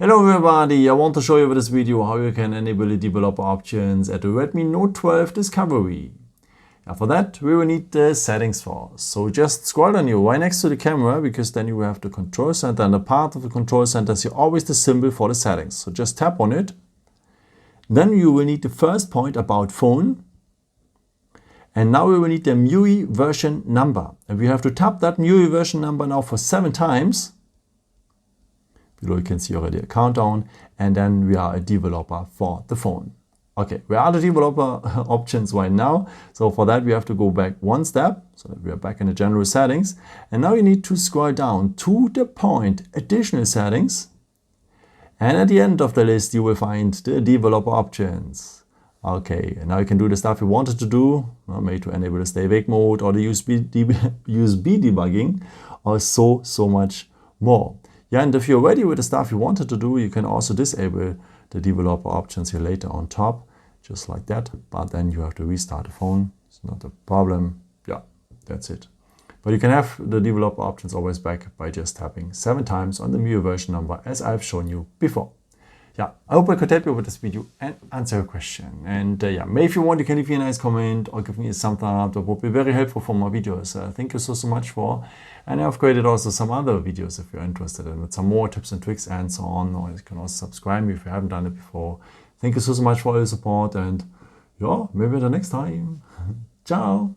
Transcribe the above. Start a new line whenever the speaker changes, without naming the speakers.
Hello everybody, I want to show you with this video how you can enable the developer options at the Redmi Note 12 Discovery. For that we will need the settings first. So just scroll down here right next to the camera, because then you have the control center, and the part of the control center is always the symbol for the settings. So just tap on it. Then you will need the first point about phone. And now we will need the MIUI version number. And we have to tap that MIUI version number now for 7 times. Below you can see already a countdown, and then we are a developer for the phone. Okay, where are the developer options right now? So for that we have to go back one step, so that we are back in the general settings. And now you need to scroll down to the point additional settings. And at the end of the list you will find the developer options. Okay, and now you can do the stuff you wanted to do, maybe to enable the stay awake mode or the USB debugging, or so much more. Yeah, and if you're ready with the stuff you wanted to do, you can also disable the developer options here later on top, just like that. But then you have to restart the phone. It's not a problem. Yeah, that's it. But you can have the developer options always back by just tapping 7 times on the MIUI version number, as I've shown you before. Yeah, I hope I could help you with this video and answer your question. And yeah, maybe if you want, you can leave me a nice comment or give me a thumbs up. That would be very helpful for my videos. Thank you so much for. And I've created also some other videos if you're interested in it, some more tips and tricks and so on. Or you can also subscribe me if you haven't done it before. Thank you so much for all your support, and yeah, maybe until next time. Ciao.